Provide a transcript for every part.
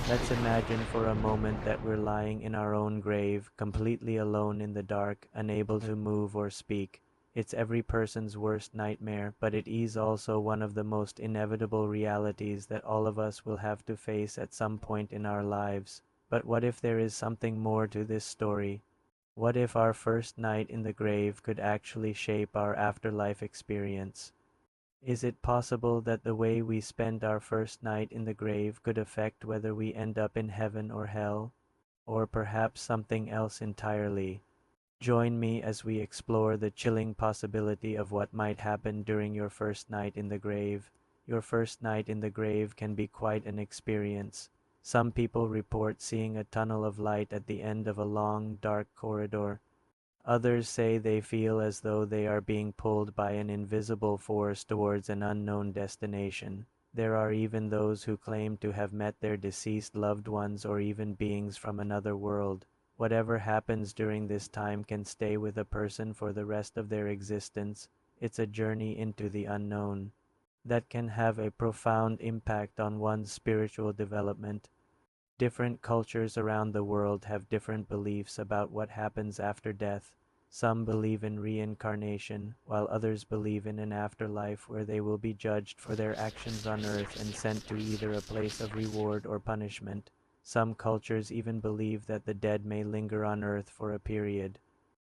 Let's imagine for a moment that we're lying in our own grave, completely alone in the dark, unable to move or speak. It's every person's worst nightmare, but it is also one of the most inevitable realities that all of us will have to face at some point in our lives. But what if there is something more to this story? What if our first night in the grave could actually shape our afterlife experience? Is it possible that the way we spend our first night in the grave could affect whether we end up in heaven or hell, or perhaps something else entirely? Join me as we explore the chilling possibility of what might happen during your first night in the grave. Your first night in the grave can be quite an experience. Some people report seeing a tunnel of light at the end of a long, dark corridor. Others say they feel as though they are being pulled by an invisible force towards an unknown destination. There are even those who claim to have met their deceased loved ones or even beings from another world. Whatever happens during this time can stay with a person for the rest of their existence. It's a journey into the unknown that can have a profound impact on one's spiritual development. Different cultures around the world have different beliefs about what happens after death. Some believe in reincarnation, while others believe in an afterlife where they will be judged for their actions on earth and sent to either a place of reward or punishment. Some cultures even believe that the dead may linger on earth for a period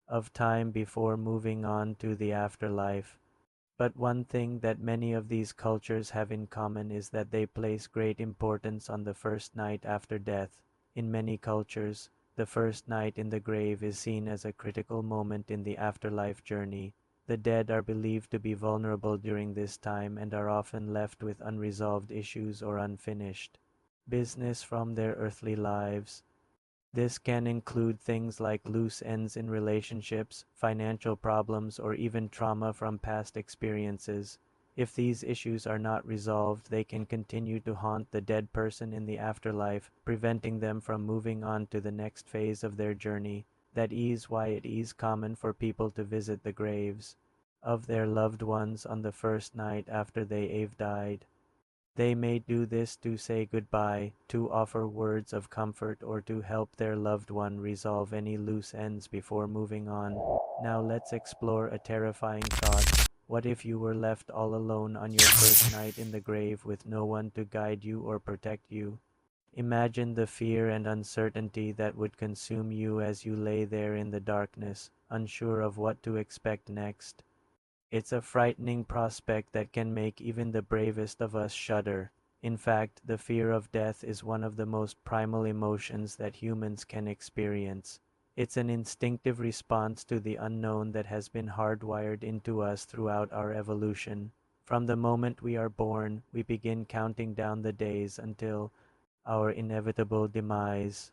of time before moving on to the afterlife. But one thing that many of these cultures have in common is that they place great importance on the first night after death. In many cultures, the first night in the grave is seen as a critical moment in the afterlife journey. The dead are believed to be vulnerable during this time and are often left with unresolved issues or unfinished business from their earthly lives. This can include things like loose ends in relationships, financial problems, or even trauma from past experiences. If these issues are not resolved, they can continue to haunt the dead person in the afterlife, preventing them from moving on to the next phase of their journey. That is why it is common for people to visit the graves of their loved ones on the first night after they have died. They may do this to say goodbye, to offer words of comfort, or to help their loved one resolve any loose ends before moving on. Now let's explore a terrifying thought. What if you were left all alone on your first night in the grave with no one to guide you or protect you? Imagine the fear and uncertainty that would consume you as you lay there in the darkness, unsure of what to expect next. It's a frightening prospect that can make even the bravest of us shudder. In fact, the fear of death is one of the most primal emotions that humans can experience. It's an instinctive response to the unknown that has been hardwired into us throughout our evolution. From the moment we are born, we begin counting down the days until our inevitable demise.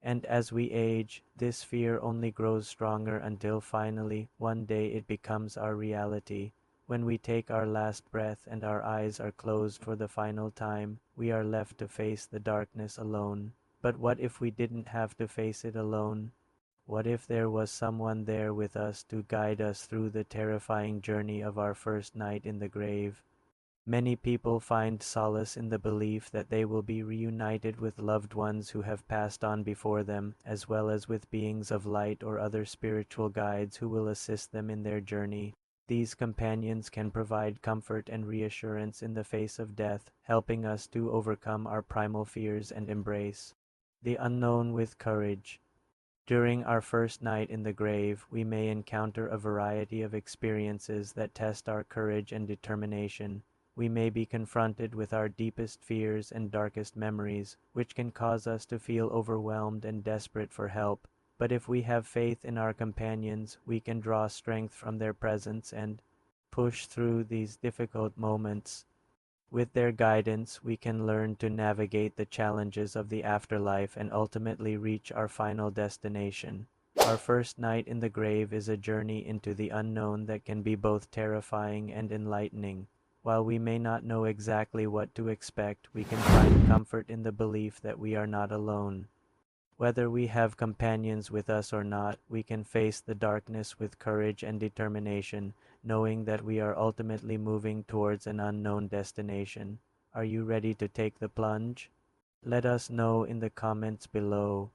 And as we age, this fear only grows stronger until finally, one day it becomes our reality. When we take our last breath and our eyes are closed for the final time, we are left to face the darkness alone. But what if we didn't have to face it alone? What if there was someone there with us to guide us through the terrifying journey of our first night in the grave? Many people find solace in the belief that they will be reunited with loved ones who have passed on before them, as well as with beings of light or other spiritual guides who will assist them in their journey. These companions can provide comfort and reassurance in the face of death, helping us to overcome our primal fears and embrace the unknown with courage. During our first night in the grave, we may encounter a variety of experiences that test our courage and determination. We may be confronted with our deepest fears and darkest memories, which can cause us to feel overwhelmed and desperate for help. But if we have faith in our companions, we can draw strength from their presence and push through these difficult moments. With their guidance, we can learn to navigate the challenges of the afterlife and ultimately reach our final destination. Our first night in the grave is a journey into the unknown that can be both terrifying and enlightening. While we may not know exactly what to expect, we can find comfort in the belief that we are not alone. Whether we have companions with us or not, we can face the darkness with courage and determination, knowing that we are ultimately moving towards an unknown destination. Are you ready to take the plunge? Let us know in the comments below.